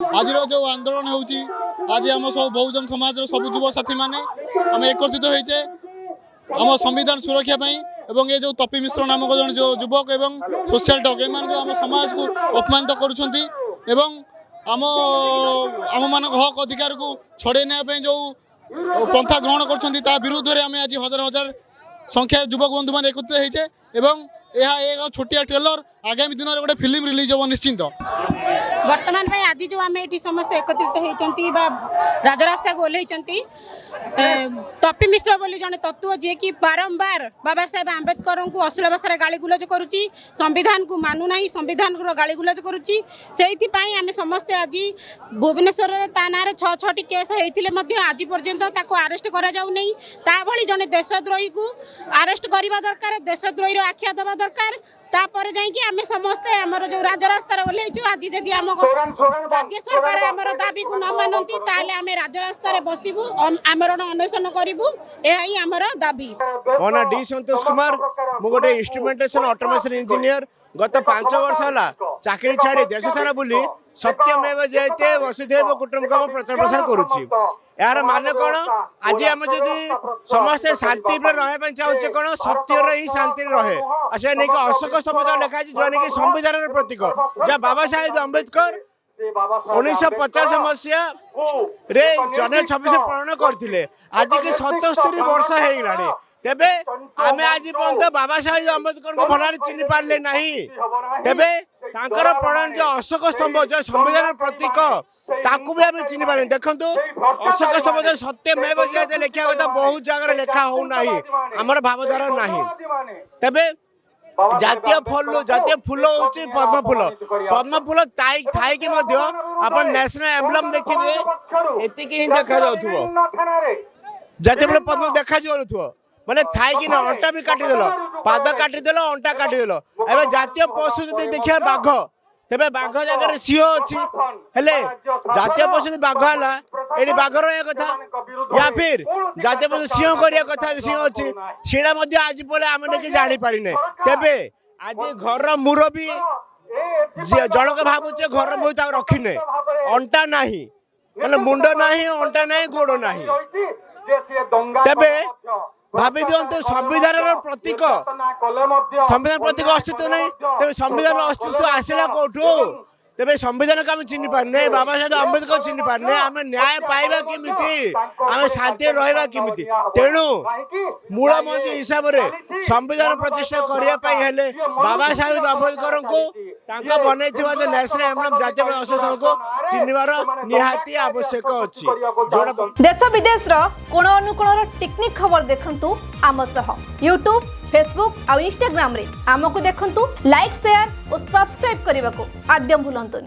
आज जो आंदोलन होची आज आम सब बहुजन समाज सब युव साथी माने आम एकत्रित होइचे आम संविधान सुरक्षा एवं ये जो तपी मिश्र नामक जन जो युवक एवं सोशल डग एम जो आम समाज को अपमानित करुँच आम आम मान हक अधिकार को छड़े ना जो पंथा ग्रहण कर विरुद्ध में आम आज हजार हजार संख्या युवक बंधु मान एकत्रित होइचे यह छोटिया ट्रेलर आगामी दिन में गोटे फिल्म रिलीज हो निश्चिंत। वर्तमान में आज जो आम ये समस्त एकत्रित होती राजरास्ता को ओह्लैंती तपी मिश्र बोली जड़े तत्व जी कि बारंबार बाबा साहेब आंबेडकर को अश्लील भाषा गाली गुलज करुच्ची संविधान को मानुना संविधान गाली गुलज करुच्ची आम समस्ते आज भुवनेश्वर ता ना 6-6टी केस होते आज पर्यंत आरेस्ट करा जड़े देशद्रोही को आरेस्ट करवा दरकार देशद्रोही आख्या देवा दरकार तापर जाइए आम समस्ते आमर जो राजरास्तार ओह्लैचु आज जदि आम राज्य सरकार आमर दाबी को न मानती ताले आम राजरास्तार बसबू आमरण अन्वेषण करूँ यही आमर दाबी। मो ना डी संतोष कुमार मु गोटे इंस्ट्रुमेंटेशन ऑटोमेशन इंजीनियर गत 5 वर्ष है चाकरी छाड़ी देश सारा बुली सत्यमेव जयते वसुधैव कुटुंबकम प्रचार प्रसार करुच्ची यार माने कौन आज आम जदि समस्ते शांति रहा चाहूचे कौन सत्य ही शांति रहे अच्छा नहीं अशोक स्तंभ लिखा जो कि संविधान प्रतीक जहाँ बाबा साहेब अम्बेडकर 1950 मसीहा जनवरी 26 प्रणयन करते आज की 77 वर्ष हो तेबे आमे आज पर्यंत बाबा साहेब अम्बेडकर को भल चिन्ह पारे ना तेबे प्रणयन जो अशोक स्तंभ जो संविधान प्रतीक ताकू भी आम चिन्ह पारे देखो अशोक स्तंभ जो सत्यमेव जयते लिखा कथा बहुत जगह लिखा होना आमर भावधारा ना तेबे जातीय फूल हूँ पद्म फूल थाई कि नेशनल एम्बलम देखिए एतिकी ही देखा जातीय फूल पद्म देखा जाऊ माने थाई कि अंटा भी काटिदेल पाद काटिदेल अंटा काटिदेल एवं जातीय पशु जो देखिए बाघ तेरे बाघ जगह सिंह अच्छी हेले जातीय पशु बाघ है ये बाघ रहा कथा या फिर जातीय पशु सिंह करिया कथा सिंह अच्छी सीटा आज बोले आम नहीं जापारी ना तेबे आज घर मुरबी जनक भावुचे घर मुझे रखिने अंटा ना मतलब मुंड ना अंटा ना गोड़ ना तेबे भाभी दिंतु संविधान प्रतीक अस्तित्व नहीं तेज संविधान अस्तित्व आसला कौटू तेरे संविधान को आम चिन्ह पारे बाबा साहेब अम्बेडकर चिन्ह पारे आम न्याय पाइबा किमिति आम शांति रहा किमिति तेणु मूल मंच हिसाब से संविधान प्रतिष्ठा करने बाबा साहेब अम्बेडकर को बनई जो नेशनल एम्बलम जातीय अशोक को चिन्हवार निहाती आवश्यक अच्छी देश विदेश कोण अनुकोण टेक्निक खबर देखंतु आम सह यूट्यूब फेसबुक और इंस्टाग्राम रे आमको देखंतु लाइक शेयर और सब्सक्राइब करने को आद्यम भूलंतुनी।